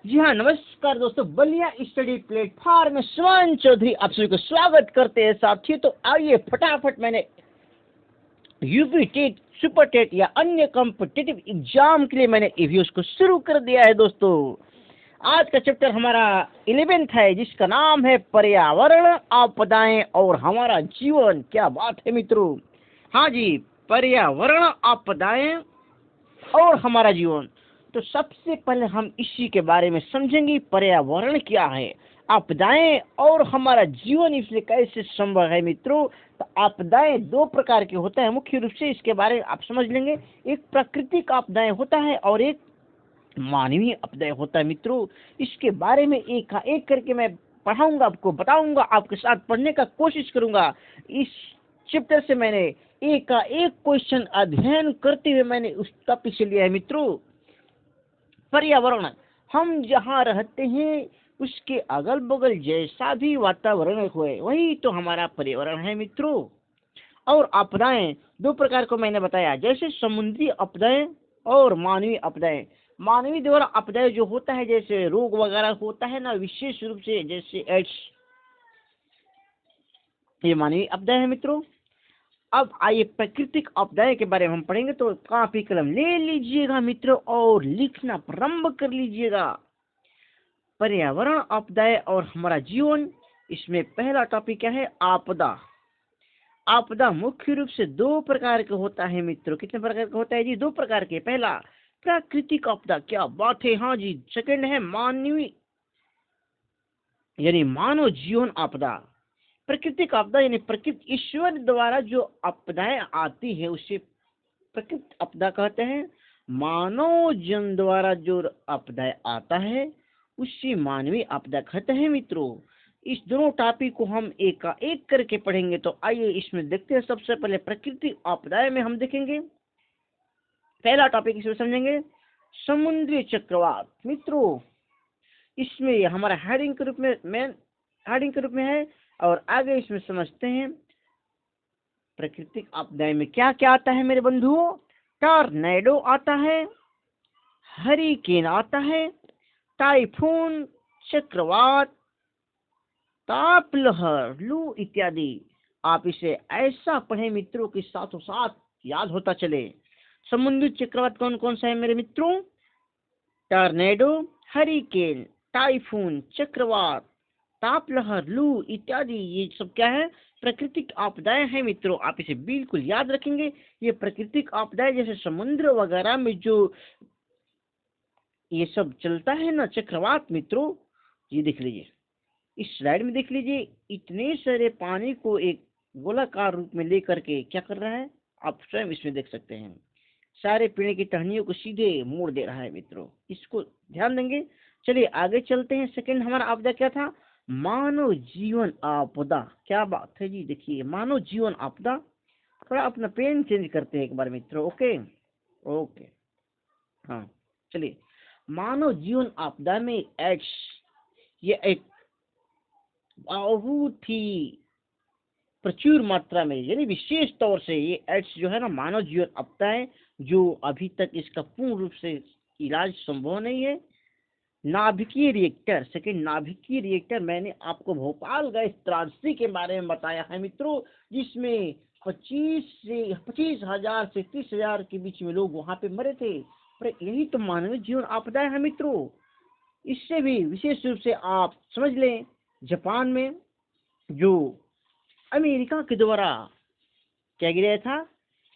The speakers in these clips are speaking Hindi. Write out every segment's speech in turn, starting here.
जी हाँ, नमस्कार दोस्तों। बलिया स्टडी प्लेटफॉर्म में शिवान चौधरी आप सभी को स्वागत करते हैं साथियों। तो आइए फटाफट मैंने यूपी टेट, सुपर टेट या अन्य कॉम्पिटिटिव एग्जाम के लिए मैंने रिव्यूज को शुरू कर दिया है दोस्तों। आज का चैप्टर हमारा 11th है, जिसका नाम है पर्यावरण, आपदाएं और हमारा जीवन। क्या बात है मित्रों। हाँ जी, पर्यावरण, आपदाएं और हमारा जीवन। तो सबसे पहले हम इसी के बारे में समझेंगे, पर्यावरण क्या है, आपदाएं और हमारा जीवन इसलिए कैसे संभव है मित्रों। तो आपदाएं दो प्रकार के होते हैं मुख्य रूप से, इसके बारे में आप समझ लेंगे। एक प्राकृतिक आपदाएं होता है और एक मानवीय आपदाएं होता है मित्रों। इसके बारे में एक करके मैं पढ़ाऊंगा, आपको बताऊंगा, आपके साथ पढ़ने का कोशिश करूंगा। इस चैप्टर से मैंने एक का एक क्वेश्चन अध्ययन करते हुए मैंने उस टॉपिक से लिया है मित्रों। पर्यावरण, हम जहाँ रहते हैं उसके अगल बगल जैसा भी वातावरण होए वही तो हमारा पर्यावरण है मित्रों। और आपदाएं दो प्रकार को मैंने बताया, जैसे समुद्री आपदाएं और मानवीय आपदाएं। मानवीय द्वारा आपदाएं जो होता है, जैसे रोग वगैरह होता है ना, विशेष रूप से जैसे एड्स, ये मानवीय आपदाएं है मित्रों। अब आइए प्राकृतिक आपदाएं के बारे में हम पढ़ेंगे। तो कॉपी कलम ले लीजिएगा मित्रों और लिखना प्रारंभ कर लीजिएगा। पर्यावरण, आपदाएं और हमारा जीवन। इसमें पहला टॉपिक क्या है, आपदा। आपदा मुख्य रूप से दो प्रकार का होता है मित्रों। कितने प्रकार का होता है जी? दो प्रकार के। पहला प्राकृतिक आपदा, क्या बात है, हाँ जी। सेकंड है मानवीय यानी मानव जीवन आपदा। प्राकृतिक आपदा यानी प्रकृति ईश्वर द्वारा जो आपदाएं आती है उसे प्राकृतिक आपदा कहते हैं। मानव जन द्वारा जो आपदा आता है उसे मानवीय आपदा कहते हैं मित्रों। इस दोनों टॉपिक को हम एक का एक करके पढ़ेंगे। तो आइए इसमें देखते हैं। सबसे पहले प्राकृतिक आपदाएं में हम देखेंगे, पहला टॉपिक इसमें समझेंगे समुद्री चक्रवात मित्रों। इसमें हमारा हेडिंग के रूप में, मेन हेडिंग के रूप में है। और आगे इसमें समझते हैं प्राकृतिक आपदाएं में क्या क्या आता है मेरे बंधुओं। टॉर्नेडो आता है, हरिकेन आता है, टाइफून, चक्रवात, तापलहर, लू इत्यादि। आप इसे ऐसा पढ़ें मित्रों कि साथों साथ याद होता चले। समुद्री चक्रवात कौन कौन सा है मेरे मित्रों? टॉर्नेडो, हरिकेन, टाइफून, चक्रवात, तापलहर, लू इत्यादि। ये सब क्या है? प्राकृतिक आपदाएं हैं मित्रों। आप इसे बिल्कुल याद रखेंगे। ये प्राकृतिक आपदाएं जैसे समुद्र वगैरह में जो ये सब चलता है ना, चक्रवात मित्रों, ये देख लीजिए, इस स्लाइड में देख लीजिए। इतने सारे पानी को एक गोलाकार रूप में लेकर के क्या कर रहा है, आप स्वयं इसमें देख सकते हैं। सारे पेड़ की टहनियों को सीधे मोड़ दे रहा है मित्रों, इसको ध्यान देंगे। चलिए आगे चलते हैं। सेकंड हमारा आपदा क्या था? मानव जीवन आपदा। क्या बात है जी, देखिए मानव जीवन आपदा। थोड़ा अपना पेन चेंज करते हैं एक बार मित्रों। ओके ओके, हाँ चलिए। मानव जीवन आपदा में एड्स, ये एक बहुत ही प्रचुर मात्रा में यानी विशेष तौर से ये एड्स जो है ना, मानव जीवन आपदा है, जो अभी तक इसका पूर्ण रूप से इलाज संभव नहीं है। नाभिकीय रिएक्टर, सेकंड नाभिकीय रिएक्टर, मैंने आपको भोपाल गैस त्रासदी के बारे में बताया है मित्रों, जिसमें 25,000 से 30,000 के बीच में लोग वहां पे मरे थे। पर यही तो मानवीय जीवन आपदा है मित्रों। इससे भी विशेष रूप से आप समझ लें, जापान में जो अमेरिका के द्वारा क्या गिराया था,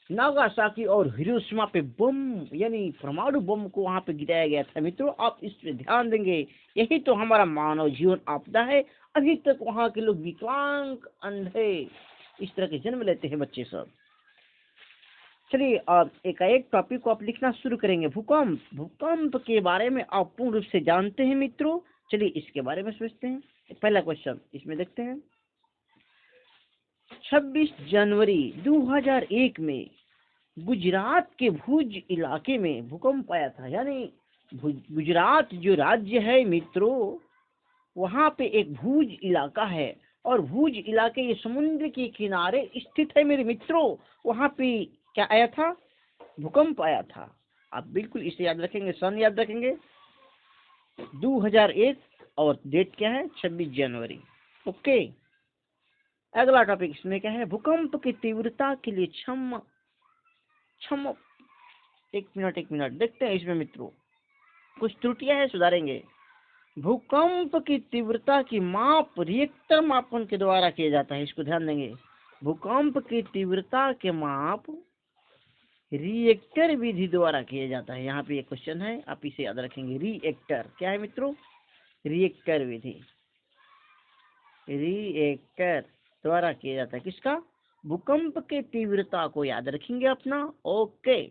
नागासाकी और हिरोशिमा पे बम यानी परमाणु बम को वहां पे गिराया गया था मित्रों। आप इस पे ध्यान देंगे। यही तो हमारा मानव जीवन आपदा है। अभी तक वहां के लोग विकलांग, अंधे, इस तरह के जन्म लेते हैं बच्चे सब। चलिए अब एक टॉपिक को आप लिखना शुरू करेंगे। भूकंप, भूकंप के बारे में आप पूर्ण रूप से जानते हैं मित्रों। चलिए इसके बारे में सोचते हैं। पहला क्वेश्चन इसमें देखते हैं। 26 जनवरी 2001 में गुजरात के भुज इलाके में भूकंप आया था। यानी गुजरात जो राज्य है मित्रों, वहां पे एक भुज इलाका है और भुज इलाके ये समुद्र के किनारे स्थित है मेरे मित्रों। वहां पे क्या आया था? भूकंप आया था। आप बिल्कुल इसे याद रखेंगे, सन याद रखेंगे। 2001 और डेट क्या है 26 जनवरी। ओके, अगला टॉपिक इसमें क्या है, भूकंप की तीव्रता के लिए क्षम क्षम एक मिनट देखते हैं इसमें मित्रों, कुछ त्रुटियां हैं सुधारेंगे। भूकंप की तीव्रता की माप रिएक्टर मापन के द्वारा किया जाता है, इसको ध्यान देंगे। भूकंप की तीव्रता के माप रिएक्टर विधि द्वारा किया जाता है। यहाँ पे एक क्वेश्चन है, आप इसे याद रखेंगे। रिएक्टर क्या है मित्रों, रिएक्टर विधि, रिएक्टर द्वारा किया जाता है। किसका, भूकंप के तीव्रता को याद रखेंगे अपना। ओके,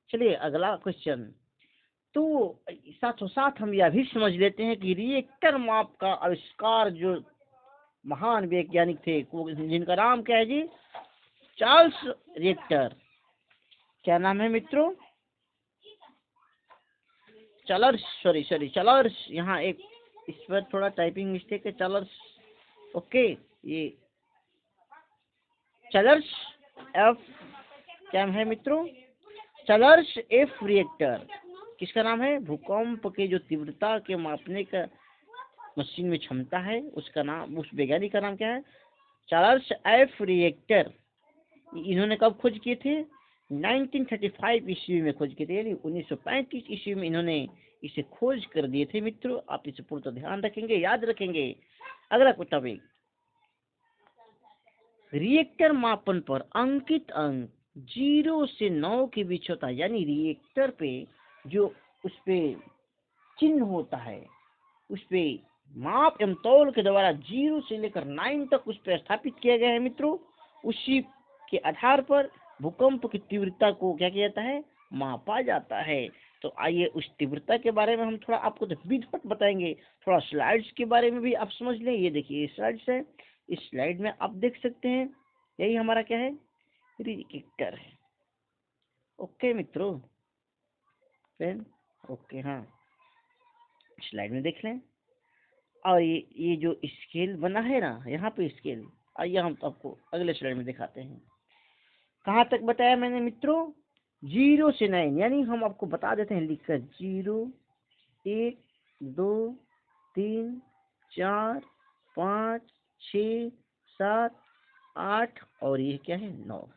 चलिए अगला क्वेश्चन। तो साथों साथ हम यह भी समझ लेते हैं कि रिएक्टर माप का आविष्कार जो महान वैज्ञानिक थे, जिनका नाम क्या है जी, चार्ल्स रिएक्टर। क्या नाम है मित्रों, चलर्स। यहाँ एक इस पर थोड़ा टाइपिंग मिस्टेक है, चलर्स। ओके, ये चलर्स एफ क्या है मित्रों, चलर्स एफ रिएक्टर। किसका नाम है, भूकंप के जो तीव्रता के मापने का मशीन में क्षमता है, उसका नाम, उस वैज्ञानिक का नाम क्या है, चार्ल्स एफ रिएक्टर। इन्होंने कब खोज किए थे, 1935 ईस्वी में खोज किए थे, यानी 1935 ईस्वी में इन्होंने इसे खोज कर दिए थे मित्रों। आप इसे पूरा ध्यान रखेंगे, याद रखेंगे। अगला कुछ टॉपिक, रिएक्टर मापन पर अंकित अंक 0 से 9 के बीच होता है, यानी रिएक्टर पे जो उस पे चिन्ह होता है, उस पे माप एवं तौल के द्वारा 0 से लेकर 9 तक उस पर स्थापित किया गया है मित्रों। उसी के आधार पर भूकंप की तीव्रता को क्या किया जाता है, मापा जाता है। तो आइए उस तीव्रता के बारे में हम थोड़ा आपको तो विधिवत बताएंगे, थोड़ा स्लाइड्स के बारे में भी आप समझ लें। ये देखिए स्लाइड्स है, इस स्लाइड में आप देख सकते हैं, यही हमारा क्या है, रिएक्टर है। ओके मित्रों, पेन ओके, हाँ स्लाइड में देख लें। और ये जो स्केल बना है ना, यहाँ पे स्केल, आइए हम आपको अगले स्लाइड में दिखाते हैं। कहाँ तक बताया मैंने मित्रों, 0 से 9, यानी हम आपको बता देते हैं लिखकर 0 1 2 3 4 5 6 7 8 और ये क्या है 9।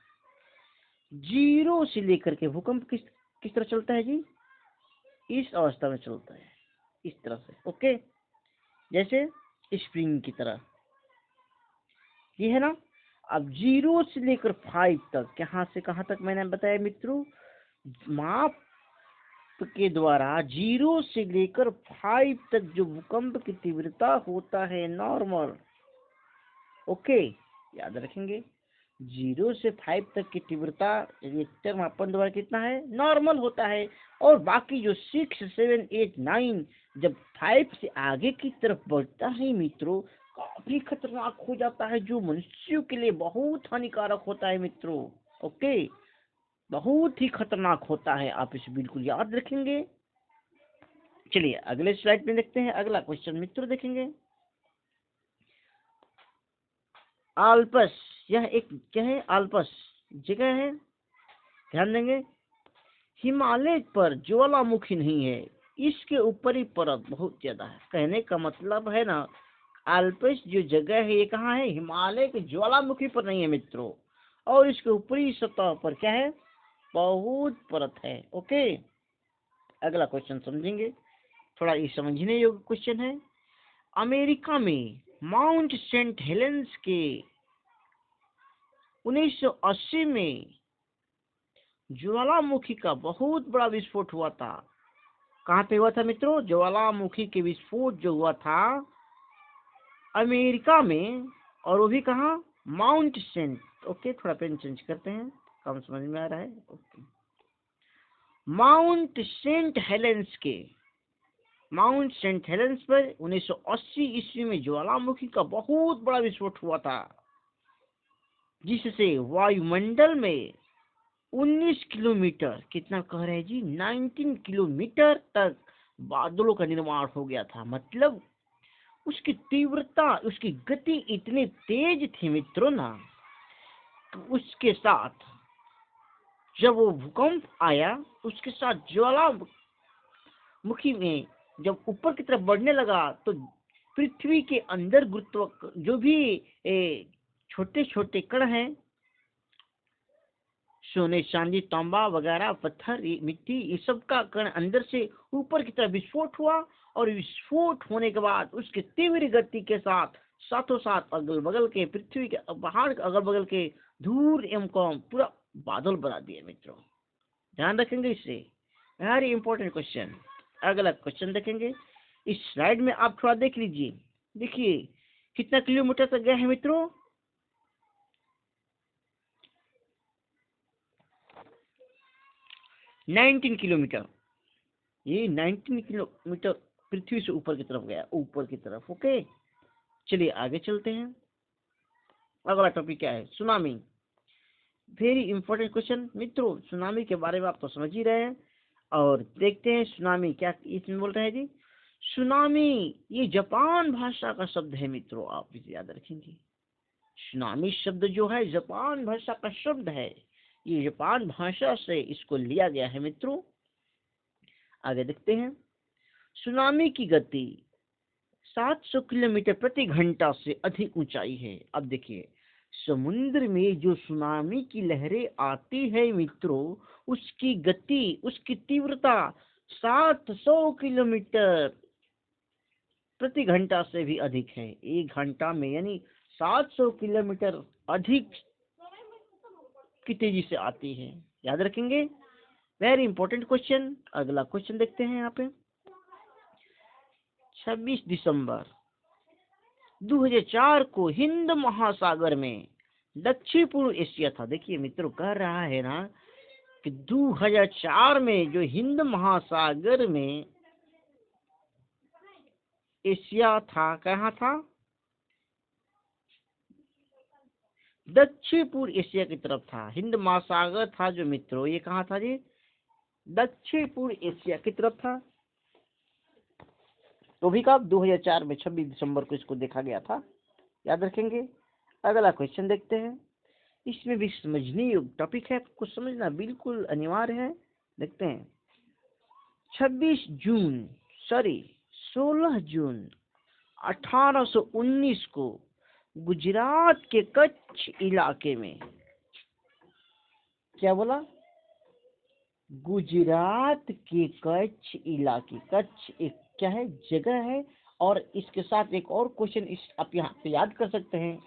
0 से लेकर के भूकंप किस तरह चलता है जी, इस अवस्था में चलता है, इस तरह से। ओके, जैसे स्प्रिंग की तरह, ये है ना। अब 0 से लेकर 5 तक, कहाँ से कहाँ तक मैंने बताया मित्रों, माप के द्वारा 0 से लेकर 5 तक जो भूकंप की तीव्रता होता है नॉर्मल। ओके, याद रखेंगे 0 से 5 तक की तीव्रता रिएक्टर मापन द्वारा कितना है, नॉर्मल होता है। और बाकी जो 6 7 8 9 जब 5 से आगे की तरफ बढ़ता है मित्रों, काफी खतरनाक हो जाता है, जो मनुष्यों के लिए बहुत हानिकारक होता है मित्रों। ओके, बहुत ही खतरनाक होता है, आप इसे बिल्कुल याद रखेंगे। चलिए अगले स्लाइड में देखते हैं, अगला क्वेश्चन मित्रों देखेंगे। आल्पस, यह एक क्या है, आल्पस जगह है, ध्यान देंगे। हिमालय पर ज्वालामुखी नहीं है, इसके ऊपरी परत बहुत ज्यादा है। कहने का मतलब है ना, आल्पस जो जगह है ये कहाँ है, हिमालय के ज्वालामुखी पर नहीं है मित्रों, और इसके ऊपरी सतह पर क्या है, बहुत परत है। ओके, अगला क्वेश्चन समझेंगे, थोड़ा ये समझने योग्य क्वेश्चन है। अमेरिका में माउंट सेंट हेलेंस के 1980 में ज्वालामुखी का बहुत बड़ा विस्फोट हुआ था। कहाँ पे हुआ था मित्रों, ज्वालामुखी के विस्फोट जो हुआ था अमेरिका में, और वो भी कहाँ, माउंट सेंट। ओके, थोड़ा पेन चेंज करते हैं, कम समझ में आ रहा है। ओके, माउंट सेंट हेलेंस पर 1980 ईस्वी में ज्वालामुखी का बहुत बड़ा विस्फोट हुआ था, जिससे वायुमंडल में 19 किलोमीटर, कितना कह रहे हैं जी, 19 किलोमीटर तक बादलों का निर्माण हो गया था। मतलब उसकी तीव्रता, उसकी गति इतनी तेज थी मित्रों ना, तो उसके साथ जब वो भूकंप आया, उसके साथ ज्वालामुखी में जब ऊपर की तरफ बढ़ने लगा तो पृथ्वी के अंदर गुरुत्व जो भी छोटे छोटे कण हैं, सोने चांदी तांबा वगैरह पत्थर मिट्टी, ये सब का कण अंदर से ऊपर की तरफ विस्फोट हुआ, और विस्फोट होने के बाद उसके तीव्र गति के साथ साथों साथ अगल बगल के पृथ्वी के पहाड़ अगल बगल के धूल एवं कौम पूरा बादल बना दिए मित्रों। ध्यान रखेंगे इससे, वेरी इंपॉर्टेंट क्वेश्चन। अगला क्वेश्चन देखेंगे, इस स्लाइड में आप थोड़ा देख लीजिए। देखिए कितना किलोमीटर तक गया है मित्रों, 19 किलोमीटर। ये 19 किलोमीटर पृथ्वी से ऊपर की तरफ गया, ऊपर की तरफ। ओके, चलिए आगे चलते हैं। अगला टॉपिक क्या है, सुनामी। वेरी इंपॉर्टेंट क्वेश्चन मित्रों। सुनामी के बारे में आप तो समझ ही रहे हैं, और देखते हैं सुनामी क्या इसमें बोल रहे हैं जी। सुनामी ये जापान भाषा का शब्द है मित्रों, आप इसे याद रखेंगे। सुनामी शब्द जो है जापान भाषा का शब्द है, ये जापान भाषा से इसको लिया गया है मित्रों। आगे देखते हैं, सुनामी की गति 700 किलोमीटर प्रति घंटा से अधिक ऊंचाई है। अब देखिए, समुद्र में जो सुनामी की लहरें आती है मित्रों, उसकी गति, उसकी तीव्रता 700 किलोमीटर प्रति घंटा से भी अधिक है। एक घंटा में यानी 700 किलोमीटर अधिक की तेजी से आती है। याद रखेंगे, वेरी इंपॉर्टेंट क्वेश्चन। अगला क्वेश्चन देखते हैं यहाँ पे, 26 दिसंबर 2004 को हिंद महासागर में दक्षिण पूर्व एशिया था। देखिए मित्रों, कह रहा है ना कि 2004 में जो हिंद महासागर में एशिया था, कहाँ था, दक्षिण पूर्व एशिया की तरफ था। हिंद महासागर था जो मित्रों, ये कहाँ था जी, दक्षिण पूर्व एशिया की तरफ था। तो भी कब, 2004 में 26 दिसंबर को इसको देखा गया था। याद रखेंगे। अगला क्वेश्चन देखते हैं, इसमें भी समझने योग्य टॉपिक है, आपको समझना बिल्कुल अनिवार्य है। देखते हैं, 16 जून 1819 को गुजरात के कच्छ इलाके में, क्या बोला, गुजरात के कच्छ इलाके, कच्छ एक क्या है, जगह है। और इसके साथ एक और क्वेश्चन इस आप यहाँ पे याद कर सकते हैं,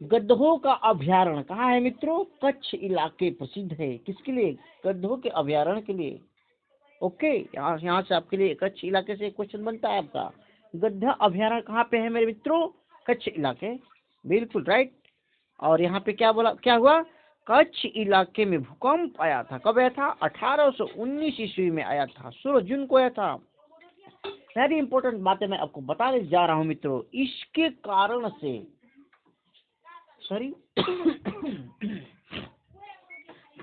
गधों का अभ्यारण्य कहाँ है मित्रों, कच्छ इलाके प्रसिद्ध है। किसके लिए, गधों के अभ्यारण्य के लिए। ओके, यहाँ से आपके लिए कच्छ इलाके से क्वेश्चन बनता है आपका, गधा अभ्यारण्य कहाँ पे है मेरे मित्रों, कच्छ इलाके, बिल्कुल राइट। और यहाँ पे क्या बोला, क्या हुआ, कच्छ इलाके में भूकंप आया था। कब आया था, 1819 ईस्वी में आया था, 16 जून को आया था। वेरी इंपॉर्टेंट बातें मैं आपको बताने जा रहा हूँ मित्रों। इसके कारण से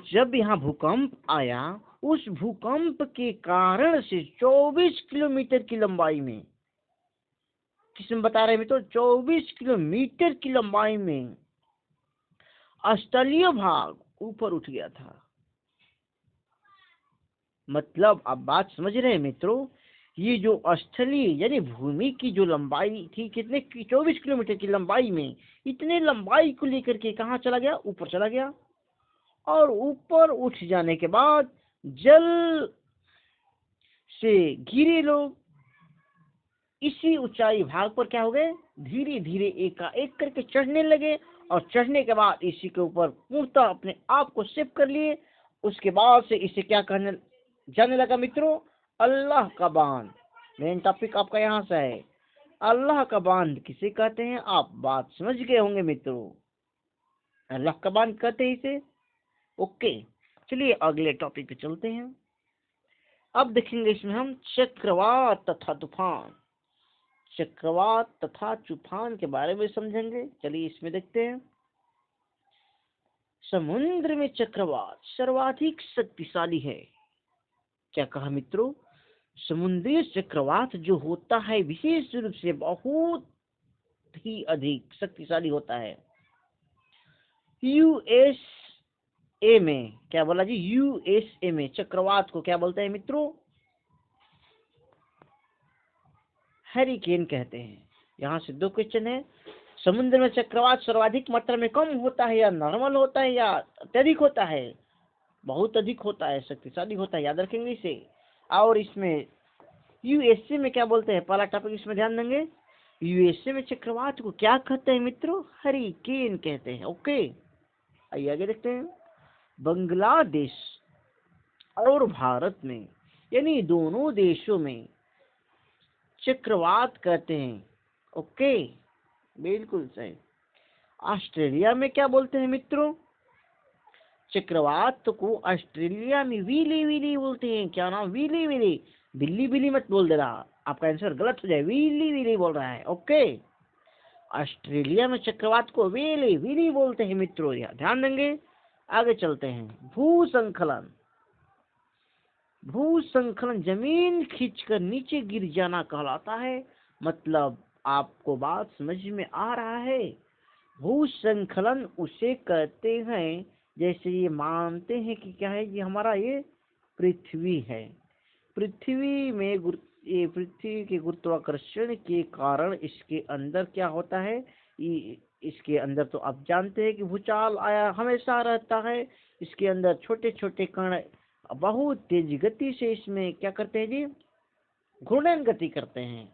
जब यहाँ भूकंप आया, उस भूकंप के कारण से 24 किलोमीटर की लंबाई में, किसमें बता रहे हैं मित्रों, 24 किलोमीटर की लंबाई में स्थलीय भाग ऊपर उठ गया था। मतलब आप बात समझ रहे हैं मित्रों, ये जो स्थलीय यानी भूमि की जो लंबाई थी, कितने, 24 किलोमीटर की लंबाई में, इतने लंबाई को लेकर के कहाँ चला गया, ऊपर चला गया। और ऊपर उठ जाने के बाद जल से घिरे लोग इसी ऊंचाई भाग पर क्या हो गए, धीरे धीरे एकाएक करके चढ़ने लगे, और चढ़ने के बाद इसी के ऊपर पूर्णतः अपने आप को सेव कर लिए। उसके बाद से इसे क्या कहने जाने लगा मित्रों, अल्लाह का बांध। मेन टॉपिक आपका यहाँ से है, अल्लाह का बांध किसे कहते हैं, आप बात समझ गए होंगे मित्रों, अल्लाह का बांध कहते हैं इसे। ओके, चलिए अगले टॉपिक पे चलते हैं। अब देखेंगे इसमें हम चक्रवात तथा तूफान, चक्रवात तथा तूफान के बारे में समझेंगे। चलिए इसमें देखते हैं, समुद्र में चक्रवात सर्वाधिक शक्तिशाली है। क्या कहा मित्रों, समुद्री चक्रवात जो होता है विशेष रूप से बहुत ही अधिक शक्तिशाली होता है। यूएसए में, क्या बोला जी, यूएसए में चक्रवात को क्या बोलते हैं मित्रों, हरिकेन कहते हैं। यहाँ से दो क्वेश्चन है, समुद्र में चक्रवात सर्वाधिक मात्रा में कम होता है या नॉर्मल होता है या अत्यधिक होता है? बहुत अधिक होता है, शक्तिशाली होता है, याद रखेंगे इसे। और इसमें यूएसए में क्या बोलते हैं, पहला टॉपिक इसमें ध्यान देंगे। यूएसए में चक्रवात को क्या कहते हैं मित्रों? हरिकेन कहते हैं। ओके, आइए आगे देखते हैं। बांग्लादेश और भारत में, यानी दोनों देशों में चक्रवात कहते हैं। ओके, बिल्कुल सही। ऑस्ट्रेलिया में क्या बोलते हैं मित्रों? चक्रवात को ऑस्ट्रेलिया में विली विली बोलते हैं। क्या नाम? Willy Willy. बिल्ली बिल्ली मत बोल दे रहा, आपका आंसर गलत हो जाए, विली विली बोल रहा है। ओके, ऑस्ट्रेलिया में चक्रवात को विली विली बोलते हैं मित्रों, यह ध्यान देंगे। आगे चलते हैं। भूसंखलन। भूसंखलन जमीन खींचकर नीचे गिर जाना कहलाता है। मतलब आपको बात समझ में आ रहा है? भूसंखलन उसे कहते हैं, जैसे ये मानते हैं कि क्या है, ये हमारा ये पृथ्वी है। पृथ्वी में ये पृथ्वी के गुरुत्वाकर्षण के कारण इसके अंदर क्या होता है, इसके अंदर तो आप जानते हैं कि भूचाल आया हमेशा रहता है। इसके अंदर छोटे छोटे कण बहुत तेज गति से इसमें क्या करते हैं जी, घूर्णन गति करते हैं।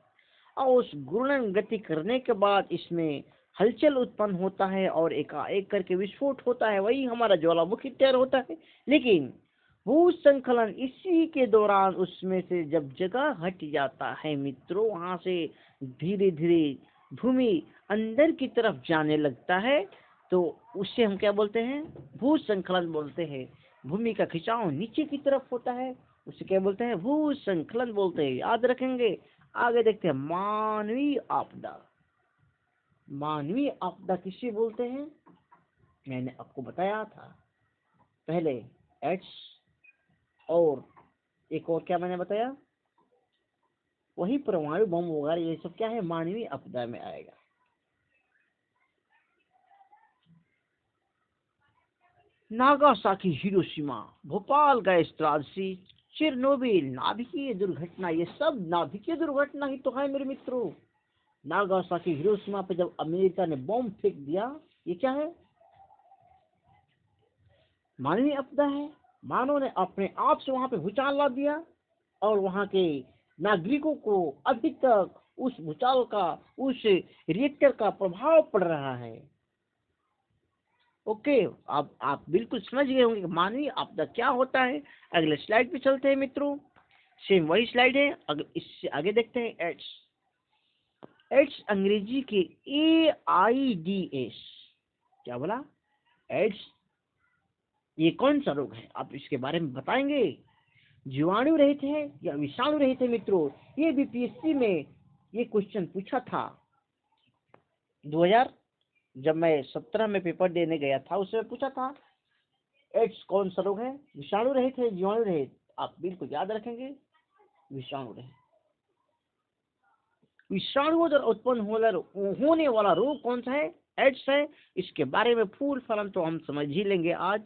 और उस घूर्णन गति करने के बाद इसमें हलचल उत्पन्न होता है और एकाएक करके विस्फोट होता है, वही हमारा ज्वालामुखी तैयार होता है। लेकिन भूसंखलन इसी के दौरान उसमें से जब जगह हट जाता है मित्रों, वहां से धीरे धीरे भूमि अंदर की तरफ जाने लगता है, तो उससे हम क्या बोलते हैं? भूसंखलन बोलते हैं। भूमि का खिंचाव नीचे की तरफ होता है, उसे क्या बोलते हैं? भूसंखलन बोलते हैं, याद रखेंगे। आगे देखते हैं। मानवीय आपदा। मानवीय आपदा किसे बोलते हैं? मैंने आपको बताया था पहले, एड्स और एक और क्या मैंने बताया, वही परमाणु बम वगैरह, ये सब क्या है, मानवीय आपदा में आएगा। नागासाकी, हिरोशिमा, भोपाल गैस त्रासदी, चेरनोबिल, नाभिकीय दुर्घटना, ये सब नाभिकीय दुर्घटना ही तो है मेरे मित्रों। नागासाकी हिरोशिमा पे जब अमेरिका ने बम फेंक दिया, ये क्या है? मानवीय आपदा है। मानव ने अपने आप से वहां पे भूचाल ला दिया और वहां के नागरिकों को अभी तक उस भूचाल का, उस रिएक्टर का प्रभाव पड़ रहा है। ओके, आप बिल्कुल समझ गए होंगे कि मानवीय आपदा क्या होता है। अगले स्लाइड पे चलते हैं मित्रों, सेम वही स्लाइड है, इससे आगे देखते हैं। एड्स। एड्स अंग्रेजी के AIDS, क्या बोला? एड्स, ये कौन सा रोग है, आप इसके बारे में बताएंगे? जीवाणु रहित है या विषाणु रहित है मित्रों? ये बीपीएससी में ये क्वेश्चन पूछा था 2000, जब मैं 17 में पेपर देने गया था, उसमें पूछा था एड्स कौन सा रोग है, विषाणु रहित है, जीवाणु रहित? आप बिल्कुल याद रखेंगे, विषाणु रहित। विषाणुओं द्वारा उत्पन्न होने वाला रोग कौन सा है? एड्स है। इसके बारे में फूल फलन तो हम समझ ही लेंगे आज।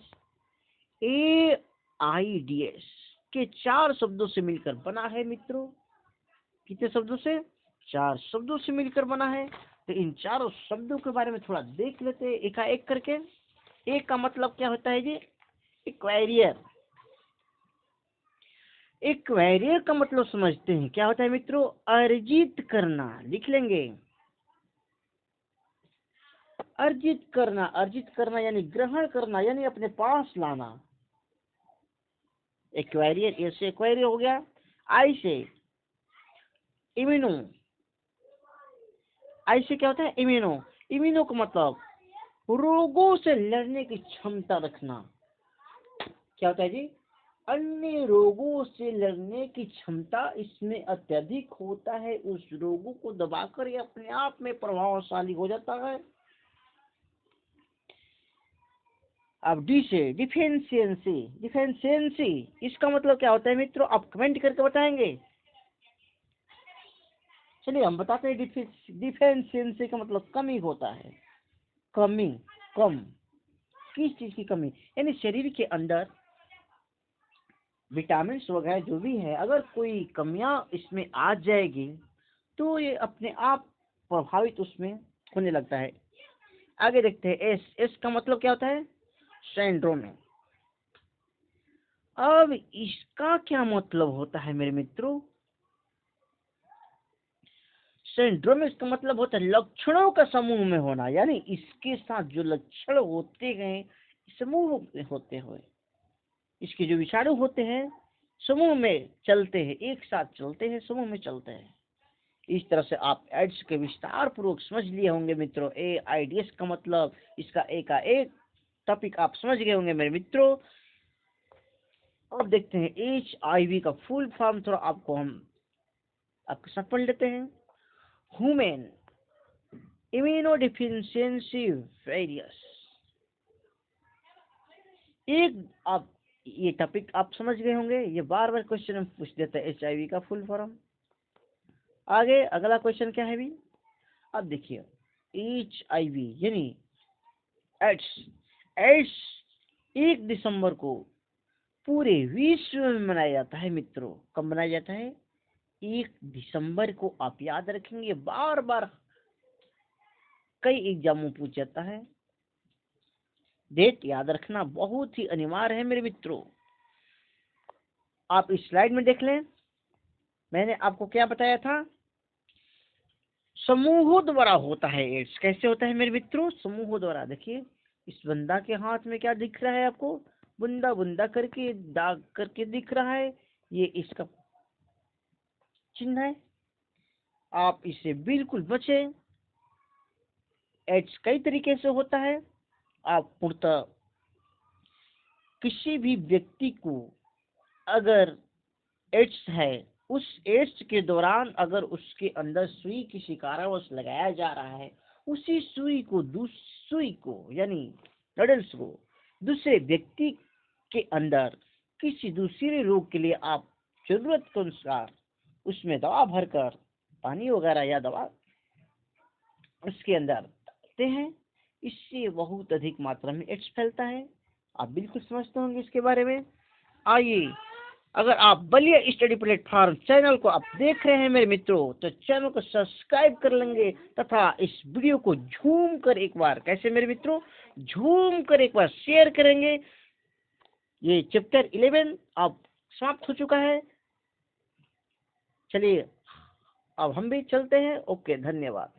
AIDS के 4 शब्दों से मिलकर बना है मित्रों। कितने शब्दों से? 4 शब्दों से मिलकर बना है। तो इन चारों शब्दों के बारे में थोड़ा देख लेते हैं एकाएक करके। एक का मतलब क्या होता है जी? एक्वायरियर। एक्वायरियर का मतलब समझते हैं, क्या होता है मित्रों? अर्जित करना। लिख लेंगे, अर्जित करना। अर्जित करना यानी ग्रहण करना, यानी अपने पास लाना। एक्वायरियर, ऐसे एक्वायरियर हो गया। आई से इम्यूनो। आई से क्या होता है? इम्यूनो। इम्यूनो का मतलब रोगों से लड़ने की क्षमता रखना। क्या होता है जी? अन्य रोगों से लड़ने की क्षमता इसमें अत्यधिक होता है। उस रोगों को दबाकर ये अपने आप में प्रभावशाली हो जाता है। अब डी से डिफेंशियंसी। डिफेंशियंसी इसका मतलब क्या होता है मित्रों? आप कमेंट करके बताएंगे। चलिए हम बताते हैं। डिफेंशियंसी का मतलब कमी होता है। कमी, कम, किस चीज की कमी? यानी शरीर के अंदर विटामिन वगैरह जो भी है, अगर कोई कमियां इसमें आ जाएगी तो ये अपने आप प्रभावित उसमें होने लगता है। आगे देखते हैं एस। एस का मतलब क्या होता है? सिंड्रोम। अब इसका क्या मतलब होता है मेरे मित्रों? सिंड्रोम का मतलब होता है लक्षणों का समूह में होना, यानी इसके साथ जो लक्षण होते हैं समूह में होते हुए, इसके जो विषाणु होते हैं समूह में चलते हैं, एक साथ चलते हैं, समूह में चलते हैं। इस तरह से आप एड्स के विस्तार पूर्वक समझ लिए होंगे मित्रों। AIDS का मतलब, इसका एक टॉपिक आप समझ गए होंगे मेरे मित्रों। अब देखते हैं HIV का फुल फॉर्म, थोड़ा आपको हम आपके साथ पढ़ लेते हैं। Human immunodeficiency virus. एक आप ये टॉपिक आप समझ गए होंगे, ये बार बार क्वेश्चन में पूछ देता है HIV का फुल फॉर्म। आगे अगला क्वेश्चन क्या है भी? अब देखिए HIV यानी एड्स। एड्स 1 दिसंबर को पूरे विश्व में मनाया जाता है मित्रों। कब मनाया जाता है? 1 दिसंबर को। आप याद रखेंगे, बार बार कई एग्जामों में पूछ जाता है। डेट याद रखना बहुत ही अनिवार्य है मेरे मित्रों। आप इस स्लाइड में देख लें, मैंने आपको क्या बताया था? समूहों द्वारा होता है एड्स। कैसे होता है मेरे मित्रों? समूहों द्वारा। देखिए इस बंदा के हाथ में क्या दिख रहा है आपको? बुंदा बुंदा करके दाग करके दिख रहा है, ये इसका चिन्ह है। आप इससे बिल्कुल बचें। एड्स कई तरीके से होता है। आप पूर्णतः किसी भी व्यक्ति को अगर एड्स है, उस एड्स के दौरान अगर उसके अंदर सुई किसी कारणवश लगाया जा रहा है, उसी सुई को यानी नडल्स को दूसरे व्यक्ति के अंदर किसी दूसरे रोग के लिए आप जरूरत के अनुसार उसमें दवा भरकर, पानी वगैरह या दवा उसके अंदर डालते हैं, इससे बहुत अधिक मात्रा में एड्स फैलता है। आप बिल्कुल समझते होंगे इसके बारे में। आइए, अगर आप बलिया स्टडी प्लेटफॉर्म चैनल को आप देख रहे हैं मेरे मित्रों, तो चैनल को सब्सक्राइब कर लेंगे तथा इस वीडियो को झूम कर एक बार, कैसे मेरे मित्रों? झूम कर एक बार शेयर करेंगे। ये चैप्टर 11 अब समाप्त हो चुका है। चलिए अब हम भी चलते हैं। ओके, धन्यवाद।